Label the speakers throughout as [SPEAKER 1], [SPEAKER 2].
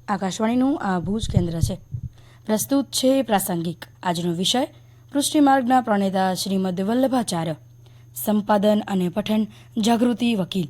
[SPEAKER 1] આકાશવાણીનું આ ભુજ કેન્દ્ર છે. પ્રસ્તુત છે પ્રાસંગિક. આજનો વિષય પૃષ્ટિમાર્ગના પ્રણેતા શ્રીમદ વલ્લભાચાર્ય. સંપાદન અને પઠન જાગૃતિ વકીલ.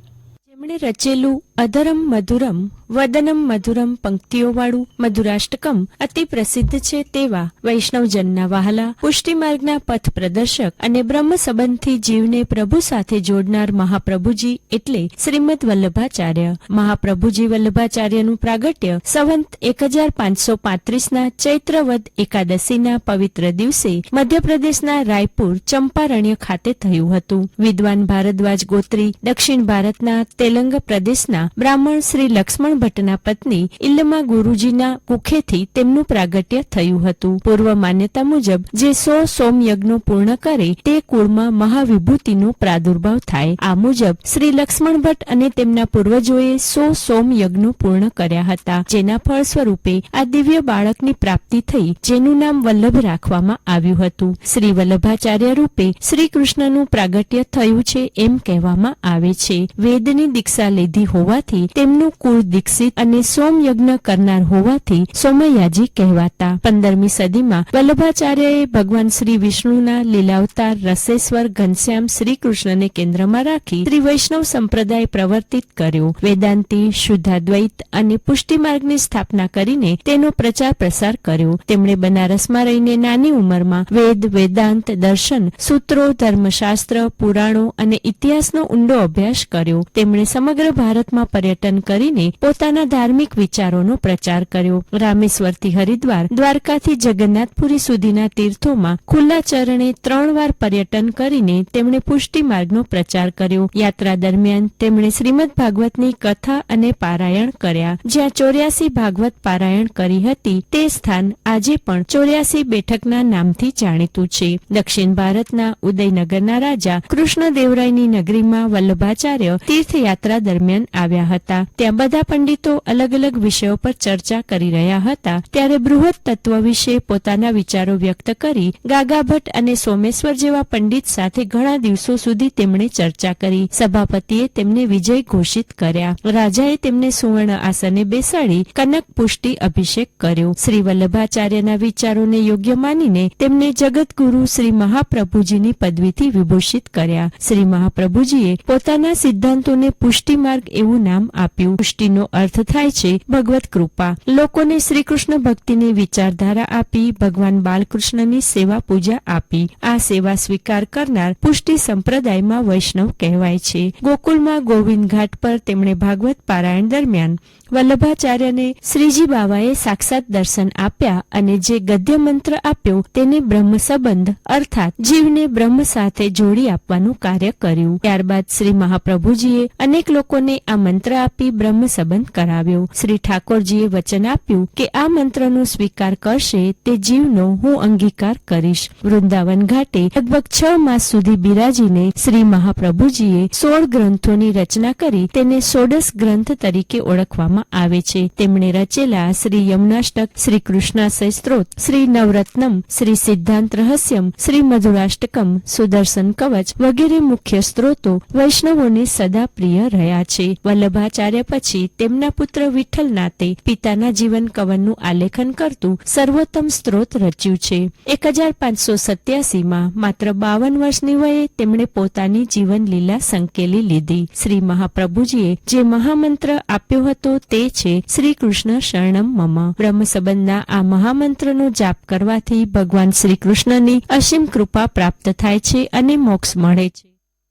[SPEAKER 2] જેમણે રચેલું અધરમ મધુરમ વદનમ મધુરમ પંક્તિઓવાળું મધુરાષ્ટકમ અતિ પ્રસિદ્ધ છે તેવા વૈષ્ણવજનના વહાલા પુષ્ટિમાર્ગના પથ પ્રદર્શક અને બ્રહ્મ સંબંધથી જીવને પ્રભુ સાથે જોડનાર મહાપ્રભુજી એટલે શ્રીમદ વલ્લભાચાર્ય. મહાપ્રભુજી વલ્લભાચાર્યનું પ્રાગટ્ય સંવંત 1535ના ચૈત્રવદ એકાદશીના પવિત્ર દિવસે મધ્યપ્રદેશના રાયપુર ચંપારણ્ય ખાતે થયું હતું. વિદ્વાન ભારદ્વાજ ગોત્રી દક્ષિણ ભારતના તેલંગ પ્રદેશના બ્રાહ્મણ શ્રી લક્ષ્મણ ભટ્ટના પત્ની ઇલ્લમા ગુરુજીના કુખેથી તેમનું પ્રાગટ્ય થયું હતું. પૂર્વ માન્યતા મુજબ જે 100 સોમયજ્ઞો પૂર્ણ કરે તે કુળમાં મહાવિભૂતિનો પ્રાદુર્ભાવ થાય. આ મુજબ શ્રી લક્ષ્મણ ભટ્ટ અને તેમના પૂર્વજોએ 100 સોમયજ્ઞો પૂર્ણ કર્યા હતા, જેના ફળ સ્વરૂપે આ દિવ્ય બાળકની પ્રાપ્તિ થઈ, જેનું નામ વલ્લભ રાખવામાં આવ્યું હતું. શ્રી વલ્લભાચાર્ય રૂપે શ્રી કૃષ્ણનું પ્રાગટ્ય થયું છે એમ કહેવામાં આવે છે. વેદની દીક્ષા લીધી હોવાથી તેમનું કુળ દીક્ષિત અને સોમયજ્ઞ કરનાર હોવાથી સોમયાજી કહેવાતા. 15મી સદીમાં વલ્લભાચાર્યએ ભગવાન શ્રી વિષ્ણુના લીલાવતાર રસેશ્વર ઘનશ્યામ શ્રી કૃષ્ણને કેન્દ્રમાં રાખી શ્રી વૈષ્ણવ સંપ્રદાય પ્રવર્તિત કર્યો. વેદાંતિ, શુદ્ધાદ્વૈત અને પુષ્ટિમાર્ગની સ્થાપના કરીને તેનો પ્રચાર પ્રસાર કર્યો. તેમણે બનારસમાં રહીને નાની ઉંમરમાં વેદ, વેદાંત, દર્શન, સૂત્રો, ધર્મશાસ્ત્ર, પુરાણો અને ઇતિહાસનો ઊંડો અભ્યાસ કર્યો. તેમણે સમગ્ર ભારતમાં પર્યટન કરીને પોતાના ધાર્મિક વિચારોનો પ્રચાર કર્યો. રામેશ્વરથી હરિદ્વાર, દ્વારકાથી જગન્નાથપુરી સુધીના તીર્થોમાં ખુલ્લા ચરણે 3 વાર પર્યટન કરીને તેમણે પુષ્ટિ માર્ગનો પ્રચાર કર્યો. યાત્રા દરમિયાન તેમણે શ્રીમદ ભાગવતની કથા અને પારાયણ કર્યા. જ્યાં 84 ભાગવત પારાયણ કરી હતી તે સ્થાન આજે પણ 84 બેઠકના નામથી જાણીતું છે. દક્ષિણ ભારતના ઉદયનગરના રાજા કૃષ્ણદેવરાયની નગરીમાં વલ્લભાચાર્ય તીર્થયાત્રા દરમિયાન આવ્યા હતા. ત્યાં બધા પંડિતો અલગ અલગ વિષયો પર ચર્ચા કરી રહ્યા હતા. ત્યારે બૃહદ તત્વ વિશે પોતાના વિચારો વ્યક્ત કરી ગાગા ભટ્ટ અને સોમેશ્વર જેવા પંડિત સાથે ઘણા દિવસો સુધી તેમણે ચર્ચા કરી. સભાપતિએ તેમને વિજય ઘોષિત કર્યા. રાજાએ તેમને સુવર્ણ આસને બેસાડી કનક પુષ્ટિ અભિષેક કર્યો. શ્રી વલ્લભાચાર્યના વિચારોને યોગ્ય માનીને તેમને જગતગુરુ શ્રી મહાપ્રભુજીની પદવીથી વિભૂષિત કર્યા. શ્રી મહાપ્રભુજીએ પોતાના સિદ્ધાંતોને પુષ્ટિ માર્ગ એવું નામ આપ્યું. પુષ્ટિનો અર્થ થાય છે ભગવત કૃપા. લોકોને શ્રી કૃષ્ણ ભક્તિની વિચારધારા આપી ભગવાન બાલકૃષ્ણની સેવા પૂજા આપી. આ સેવા સ્વીકાર કરનાર પુષ્ટિ સંપ્રદાયમાં વૈષ્ણવ કહેવાય છે. ગોકુલમાં ગોવિંદ ઘાટ પર તેમણે ભાગવત પારાયણ દરમિયાન વલ્લભાચાર્યને શ્રીજી બાવાએ સાક્ષાત દર્શન આપ્યા અને જે ગદ્ય મંત્ર આપ્યો તેને બ્રહ્મ સંબંધ અર્થાત જીવને બ્રહ્મ સાથે જોડી આપવાનું કાર્ય કર્યું. ત્યારબાદ શ્રી મહાપ્રભુજીએ અનેક લોકોને આ મંત્ર આપી બ્રહ્મ સંબંધ કરાવ્યો. શ્રી ઠાકોરજીએ વચન આપ્યું કે આ મંત્રનો સ્વીકાર કરશે તે જીવનો હું અંગીકાર કરીશ. વૃંદાવન ઘાટે લગભગ 6 માસ સુધી બિરાજીને શ્રી મહાપ્રભુજીએ 16 ગ્રંથોની રચના કરી તેને ષોડશ ગ્રંથ તરીકે ઓળખવામાં આવે છે. તેમણે રચેલા શ્રી યમુનાષ્ટક, શ્રી કૃષ્ણાશય સ્ત્રોત, શ્રી નવરત્નમ, શ્રી સિદ્ધાંત રહસ્યમ, શ્રી મધુરાષ્ટકમ, સુદર્શન કવચ વગેરે મુખ્ય સ્ત્રોતો વૈષ્ણવોને સદા પ્રિય રહ્યા છે. વલ્લભાચાર્ય પછી તેમના પુત્ર વિઠ્ઠલનાથે પિતાના જીવન કવનનું આલેખન કરતું સર્વોત્તમ સ્ત્રોત રચ્યું છે. 1587માં માત્ર 52 વર્ષની વયે તેમણે પોતાની જીવન લીલા સંકેલી લીધી. શ્રી મહાપ્રભુજીએ જે મહામંત્ર આપ્યો હતો તે છે શ્રી કૃષ્ણ શરણમ મમ. બ્રહ્મ સંબંધના આ મહામંત્રનો જાપ કરવાથી ભગવાન શ્રી કૃષ્ણની અસીમ કૃપા પ્રાપ્ત થાય છે અને મોક્ષ મળે છે.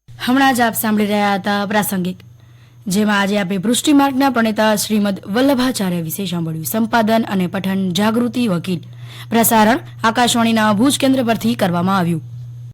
[SPEAKER 1] હમણાં જ આપ સાંભળી રહ્યા હતા પ્રાસંગિક, જેમાં આજે આપણે પૃષ્ટિમાર્ગના પ્રણેતા શ્રીમદ વલ્લભાચાર્ય વિશે સાંભળ્યું. સંપાદન અને પઠન જાગૃતિ વકીલ. પ્રસારણ આકાશવાણીના ભુજ કેન્દ્ર પરથી કરવામાં આવ્યું.